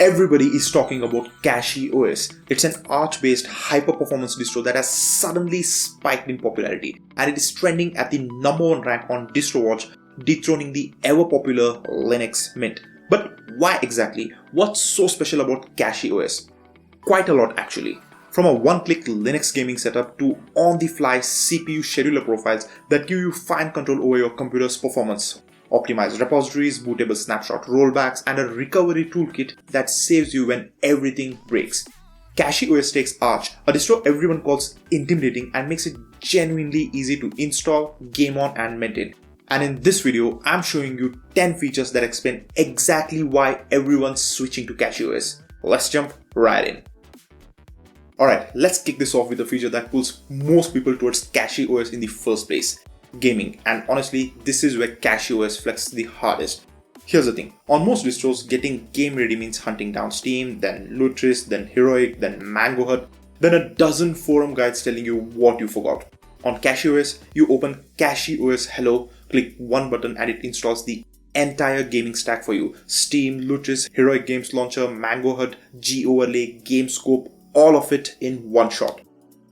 Everybody is talking about CachyOS. It's an Arch-based hyper-performance distro that has suddenly spiked in popularity, and it is trending at the #1 rank on Distrowatch, dethroning the ever-popular Linux Mint. But why exactly? What's so special about CachyOS? Quite a lot actually. From a one-click Linux gaming setup to on-the-fly CPU scheduler profiles that give you fine control over your computer's performance. Optimized repositories, bootable snapshot rollbacks, and a recovery toolkit that saves you when everything breaks. CachyOS takes Arch, a distro everyone calls intimidating, and makes it genuinely easy to install, game on, and maintain. And in this video, I'm showing you 10 features that explain exactly why everyone's switching to CachyOS. Let's jump right in. Alright, let's kick this off with a feature that pulls most people towards CachyOS in the first place. Gaming. And honestly, this is where CachyOS flexes the hardest. Here's the thing, on most distros, getting game ready means hunting down Steam, then Lutris, then Heroic, then Mango Hut, then a dozen forum guides telling you what you forgot. On CachyOS, you open CachyOS Hello, click one button and it installs the entire gaming stack for you. Steam, Lutris, Heroic Games Launcher, Mango Hut, G-Overlay, GameScope, all of it in one shot.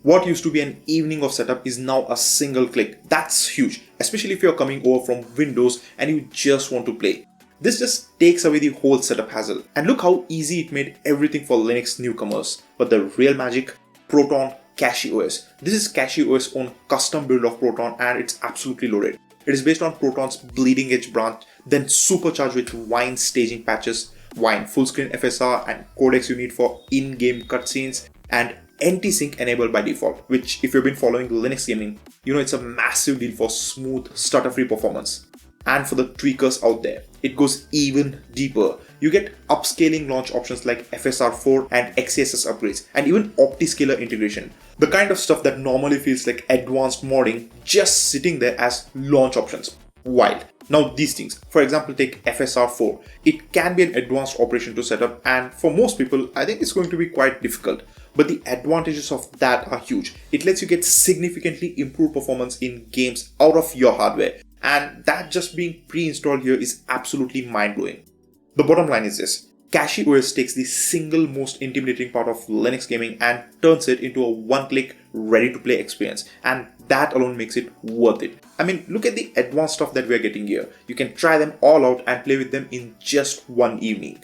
What used to be an evening of setup is now a single click. That's huge, especially if you're coming over from Windows and you just want to play. This just takes away the whole setup hassle. And look how easy it made everything for Linux newcomers. But the real magic, Proton-CachyOS. This is CachyOS' own custom build of Proton and it's absolutely loaded. It is based on Proton's bleeding edge branch, then supercharged with Wine staging patches, Wine full-screen FSR and codecs you need for in-game cutscenes, and anti-sync enabled by default, which if you've been following Linux gaming, you know it's a massive deal for smooth, stutter-free performance. And for the tweakers out there, it goes even deeper. You get upscaling launch options like FSR4 and XeSS upgrades, and even OptiScaler integration. The kind of stuff that normally feels like advanced modding just sitting there as launch options. Wild. Now these things, for example take FSR4, it can be an advanced operation to set up and for most people I think it's going to be quite difficult. But the advantages of that are huge. It lets you get significantly improved performance in games out of your hardware, and that just being pre-installed here is absolutely mind-blowing. The bottom line is this, CachyOS takes the single most intimidating part of Linux gaming and turns it into a one-click, ready-to-play experience, and that alone makes it worth it. I mean, look at the advanced stuff that we're getting here. You can try them all out and play with them in just one evening.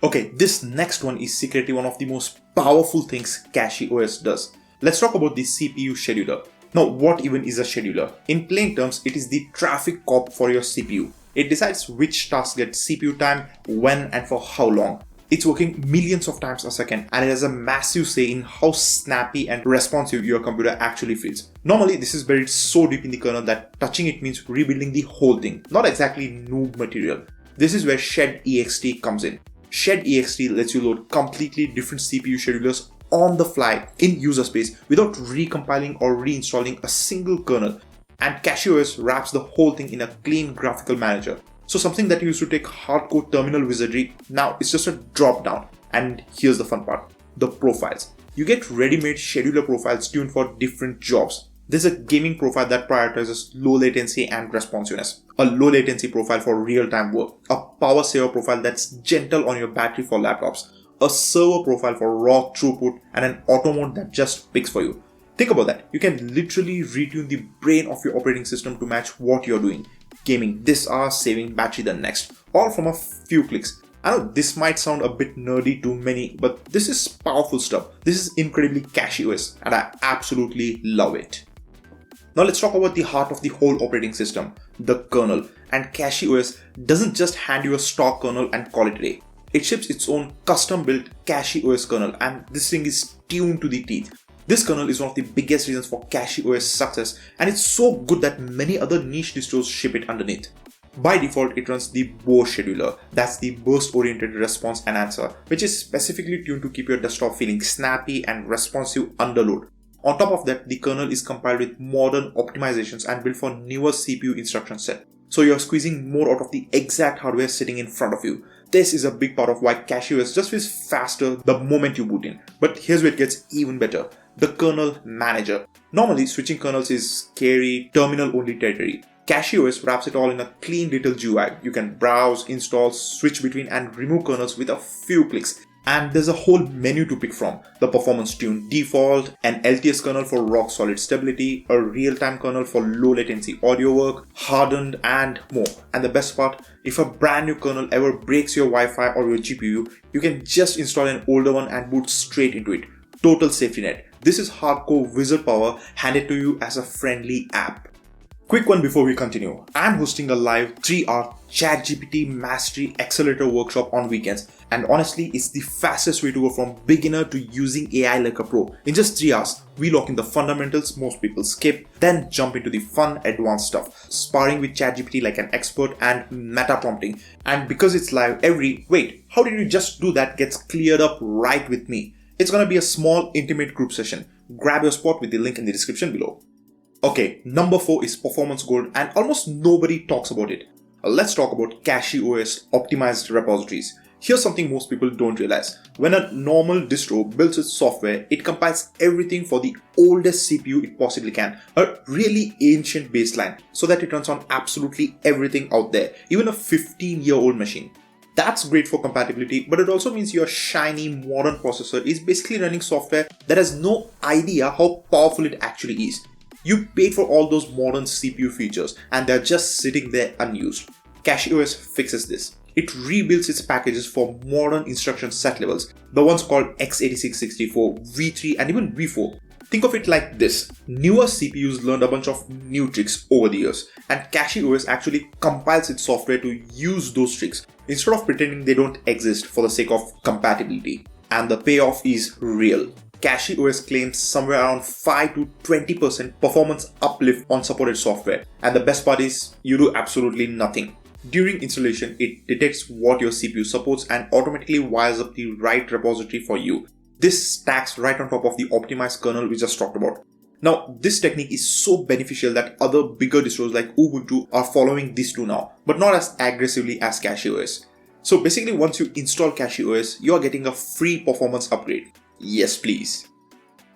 Okay, this next one is secretly one of the most powerful things CachyOS does. Let's talk about the CPU scheduler. Now, what even is a scheduler? In plain terms, it is the traffic cop for your CPU. It decides which tasks get CPU time, when and for how long. It's working millions of times a second and it has a massive say in how snappy and responsive your computer actually feels. Normally, this is buried so deep in the kernel that touching it means rebuilding the whole thing, not exactly noob material. This is where Shed.ext comes in. Shed.ext lets you load completely different CPU schedulers on the fly in user space without recompiling or reinstalling a single kernel. And CachyOS wraps the whole thing in a clean graphical manager. So something that used to take hardcore terminal wizardry, now it's just a drop down. And here's the fun part, the profiles. You get ready-made scheduler profiles tuned for different jobs. There's a gaming profile that prioritizes low latency and responsiveness, a low latency profile for real-time work, a power saver profile that's gentle on your battery for laptops, a server profile for raw throughput, and an auto mode that just picks for you. Think about that. You can literally retune the brain of your operating system to match what you're doing. Gaming this hour, saving battery the next, all from a few clicks. I know this might sound a bit nerdy to many, but this is powerful stuff. This is incredibly CachyOS and I absolutely love it. Now let's talk about the heart of the whole operating system, the kernel. And CachyOS doesn't just hand you a stock kernel and call it a day. It ships its own custom-built CachyOS kernel and this thing is tuned to the teeth. This kernel is one of the biggest reasons for CachyOS success and it's so good that many other niche distros ship it underneath. By default, it runs the BO scheduler, that's the burst-oriented response enhancer, which is specifically tuned to keep your desktop feeling snappy and responsive under load. On top of that, the kernel is compiled with modern optimizations and built for newer CPU instruction set. So you're squeezing more out of the exact hardware sitting in front of you. This is a big part of why CachyOS just feels faster the moment you boot in. But here's where it gets even better. The kernel manager. Normally, switching kernels is scary, terminal-only territory. CachyOS wraps it all in a clean little GUI. You can browse, install, switch between and remove kernels with a few clicks. And there's a whole menu to pick from. The performance tuned default, an LTS kernel for rock solid stability, a real-time kernel for low latency audio work, hardened and more. And the best part, if a brand new kernel ever breaks your Wi-Fi or your GPU, you can just install an older one and boot straight into it. Total safety net. This is hardcore wizard power handed to you as a friendly app. Quick one before we continue. I'm hosting a live 3-hour ChatGPT Mastery Accelerator workshop on weekends, and honestly, it's the fastest way to go from beginner to using AI like a pro. In just 3 hours, we lock in the fundamentals most people skip, then jump into the fun advanced stuff, sparring with ChatGPT like an expert and meta prompting. And because it's live, wait, how did you just do that gets cleared up right with me. It's gonna be a small intimate group session. Grab your spot with the link in the description below. Okay, number 4 is performance gold and almost nobody talks about it. Let's talk about CachyOS optimized repositories. Here's something most people don't realize. When a normal distro builds its software, it compiles everything for the oldest CPU it possibly can, a really ancient baseline, so that it runs on absolutely everything out there, even a 15-year-old machine. That's great for compatibility, but it also means your shiny modern processor is basically running software that has no idea how powerful it actually is. You paid for all those modern CPU features and they're just sitting there unused. CachyOS fixes this. It rebuilds its packages for modern instruction set levels, the ones called x86-64, V3 and even V4. Think of it like this. Newer CPUs learned a bunch of new tricks over the years, and CachyOS actually compiles its software to use those tricks instead of pretending they don't exist for the sake of compatibility. And the payoff is real. CachyOS claims somewhere around 5 to 20% performance uplift on supported software, and the best part is you do absolutely nothing. During installation, it detects what your CPU supports and automatically wires up the right repository for you. This stacks right on top of the optimized kernel we just talked about. Now, this technique is so beneficial that other bigger distros like Ubuntu are following this too now, but not as aggressively as CachyOS. So basically, once you install CachyOS, you are getting a free performance upgrade. Yes, please.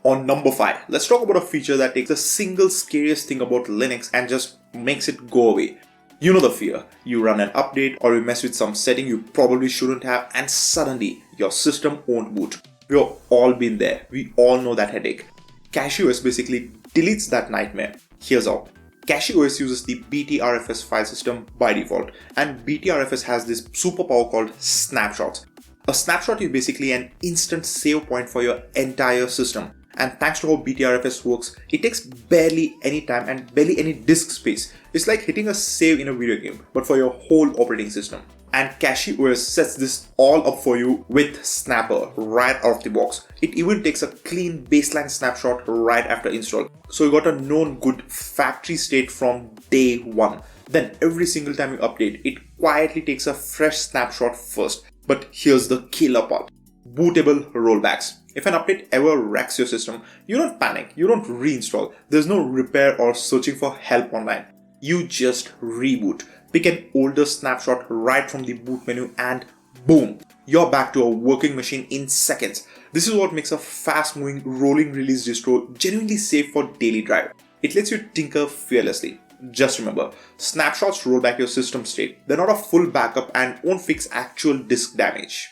On number 5, let's talk about a feature that takes the single scariest thing about Linux and just makes it go away. You know the fear. You run an update or you mess with some setting you probably shouldn't have and suddenly your system won't boot. We've all been there. We all know that headache. CachyOS basically deletes that nightmare. Here's how. CachyOS uses the Btrfs file system by default, and Btrfs has this superpower called snapshots. A snapshot is basically an instant save point for your entire system. And thanks to how Btrfs works, it takes barely any time and barely any disk space. It's like hitting a save in a video game, but for your whole operating system. And CachyOS sets this all up for you with Snapper right out of the box. It even takes a clean baseline snapshot right after install. So you got a known good factory state from day one. Then every single time you update, it quietly takes a fresh snapshot first. But here's the killer part. Bootable rollbacks. If an update ever wrecks your system, you don't panic, you don't reinstall. There's no repair or searching for help online. You just reboot. Pick an older snapshot right from the boot menu and boom, you're back to a working machine in seconds. This is what makes a fast-moving rolling release distro genuinely safe for daily drive. It lets you tinker fearlessly. Just remember, snapshots roll back your system state. They're not a full backup and won't fix actual disk damage.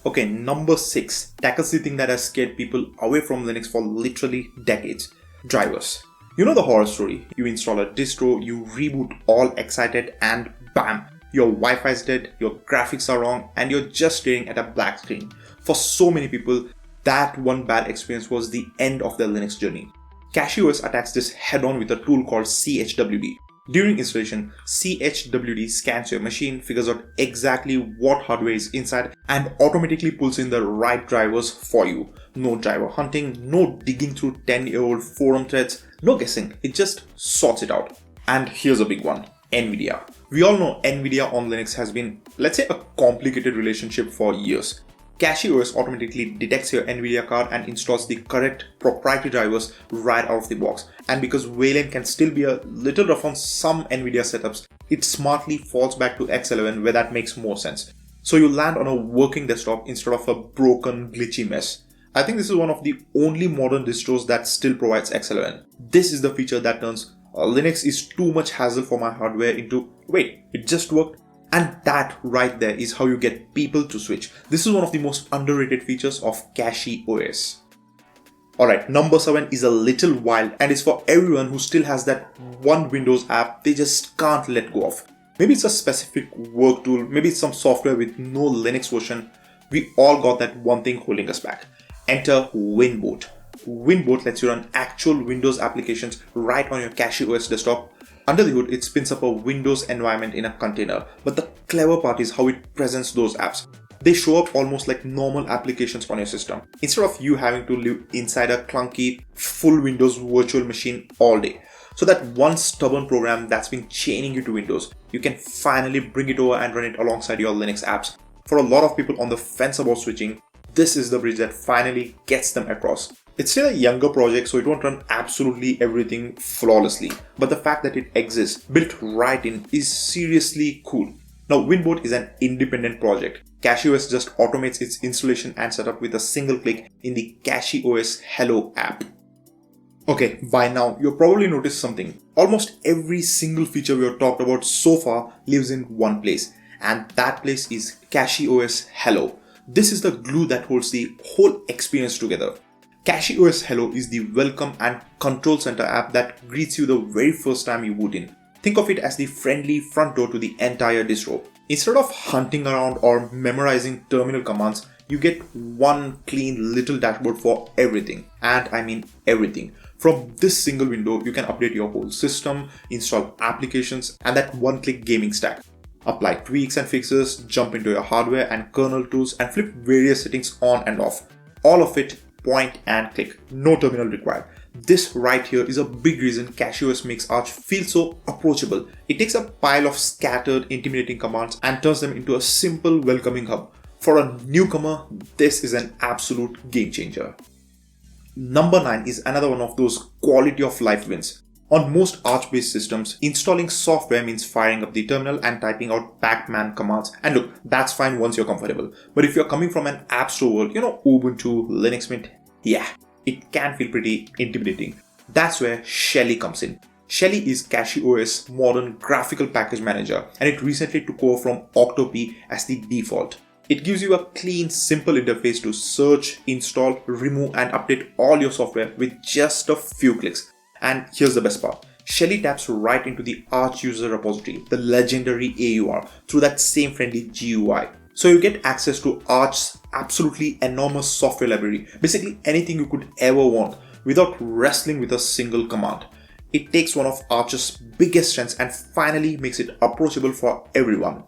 Okay, number 6 tackles the thing that has scared people away from Linux for literally decades. Drivers. You know the horror story. You install a distro, you reboot all excited and bam! Your Wi-Fi is dead, your graphics are wrong, and you're just staring at a black screen. For so many people, that one bad experience was the end of their Linux journey. CachyOS attacks this head-on with a tool called CHWD. During installation, CHWD scans your machine, figures out exactly what hardware is inside, and automatically pulls in the right drivers for you. No driver hunting, no digging through 10-year-old forum threads, no guessing, it just sorts it out. And here's a big one, NVIDIA. We all know NVIDIA on Linux has been, let's say, a complicated relationship for years. CachyOS automatically detects your NVIDIA card and installs the correct proprietary drivers right out of the box. And because Wayland can still be a little rough on some NVIDIA setups, it smartly falls back to X11 where that makes more sense. So you land on a working desktop instead of a broken, glitchy mess. I think this is one of the only modern distros that still provides X11. This is the feature that turns Linux is too much hassle for my hardware into, wait, it just worked. And that right there is how you get people to switch. This is one of the most underrated features of CachyOS. Alright, number 7 is a little wild and it's for everyone who still has that one Windows app they just can't let go of. Maybe it's a specific work tool, maybe it's some software with no Linux version. We all got that one thing holding us back. Enter WinBoot. WinBoot lets you run actual Windows applications right on your CachyOS desktop. Under the hood, it spins up a Windows environment in a container, but the clever part is how it presents those apps. They show up almost like normal applications on your system, instead of you having to live inside a clunky, full Windows virtual machine all day. So that one stubborn program that's been chaining you to Windows, you can finally bring it over and run it alongside your Linux apps. For a lot of people on the fence about switching, this is the bridge that finally gets them across. It's still a younger project, so it won't run absolutely everything flawlessly, but the fact that it exists, built right in, is seriously cool. Now, WinBoot is an independent project. CachyOS just automates its installation and setup with a single click in the CachyOS Hello app. Okay, by now, you've probably noticed something. Almost every single feature we have talked about so far lives in one place, and that place is CachyOS Hello. This is the glue that holds the whole experience together. CachyOS Hello is the welcome and control center app that greets you the very first time you boot in. Think of it as the friendly front door to the entire distro. Instead of hunting around or memorizing terminal commands, you get one clean little dashboard for everything. And I mean everything. From this single window, you can update your whole system, install applications, and that one-click gaming stack. Apply tweaks and fixes, jump into your hardware and kernel tools, and flip various settings on and off. All of it point and click, no terminal required. This right here is a big reason CachyOS makes Arch feel so approachable. It takes a pile of scattered, intimidating commands and turns them into a simple, welcoming hub. For a newcomer, this is an absolute game changer. Number 9 is another one of those quality of life wins. On most Arch-based systems, installing software means firing up the terminal and typing out pacman commands. And look, that's fine once you're comfortable. But if you're coming from an app store world, Ubuntu, Linux Mint, yeah, it can feel pretty intimidating. That's where Shelly comes in. Shelly is CachyOS modern graphical package manager, and it recently took over from Octopi as the default. It gives you a clean, simple interface to search, install, remove, and update all your software with just a few clicks. And here's the best part. Shelly taps right into the Arch user repository, the legendary AUR, through that same friendly GUI. So you get access to Arch's absolutely enormous software library, basically anything you could ever want, without wrestling with a single command. It takes one of Arch's biggest strengths and finally makes it approachable for everyone.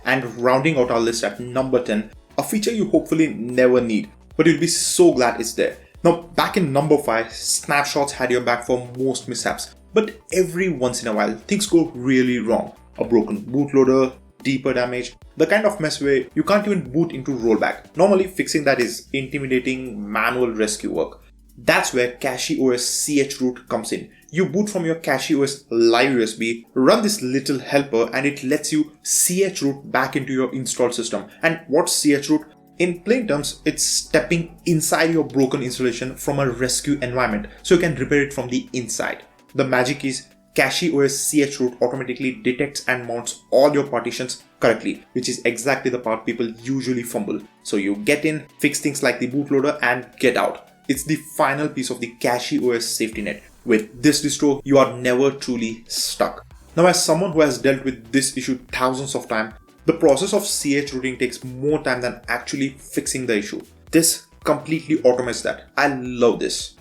And rounding out our list at number 10, a feature you hopefully never need, but you'll be so glad it's there. Now, back in number 5, snapshots had your back for most mishaps, but every once in a while, things go really wrong. A broken bootloader, deeper damage, the kind of mess where you can't even boot into rollback. Normally, fixing that is intimidating manual rescue work. That's where CachyOS chroot comes in. You boot from your CachyOS live USB, run this little helper, and it lets you chroot back into your installed system. And what's chroot? In plain terms, it's stepping inside your broken installation from a rescue environment, so you can repair it from the inside. The magic is CachyOS chroot automatically detects and mounts all your partitions correctly, which is exactly the part people usually fumble. So you get in, fix things like the bootloader, and get out. It's the final piece of the CachyOS safety net. With this distro, you are never truly stuck. Now, as someone who has dealt with this issue thousands of times, the process of chrooting takes more time than actually fixing the issue. This completely automates that. I love this.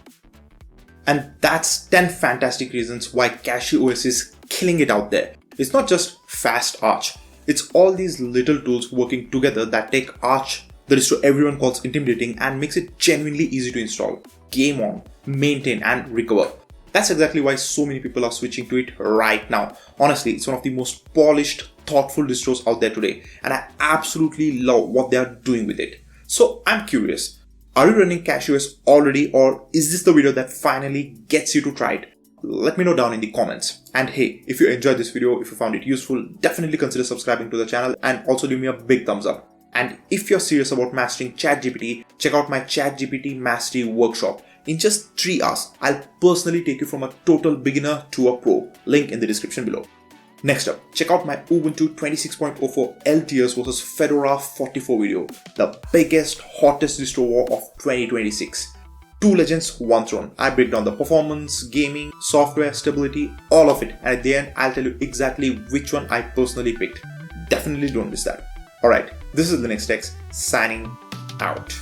And that's 10 fantastic reasons why CachyOS is killing it out there. It's not just fast Arch. It's all these little tools working together that take Arch, the distro everyone calls intimidating, and makes it genuinely easy to install, game on, maintain, and recover. That's exactly why so many people are switching to it right now. Honestly, it's one of the most polished, thoughtful distros out there today, and I absolutely love what they are doing with it. So I'm curious, are you running CachyOS already, or is this the video that finally gets you to try it? Let me know down in the comments. And hey, if you enjoyed this video, if you found it useful, definitely consider subscribing to the channel and also give me a big thumbs up. And if you're serious about mastering ChatGPT, check out my ChatGPT Mastery workshop. In just 3 hours, I'll personally take you from a total beginner to a pro. Link in the description below. Next up, check out my Ubuntu 26.04 LTS versus Fedora 44 video, the biggest, hottest distro war of 2026. 2 legends, 1 throne. I break down the performance, gaming, software, stability, all of it, and at the end, I'll tell you exactly which one I personally picked. Definitely don't miss that. Alright, this is the next text, signing out.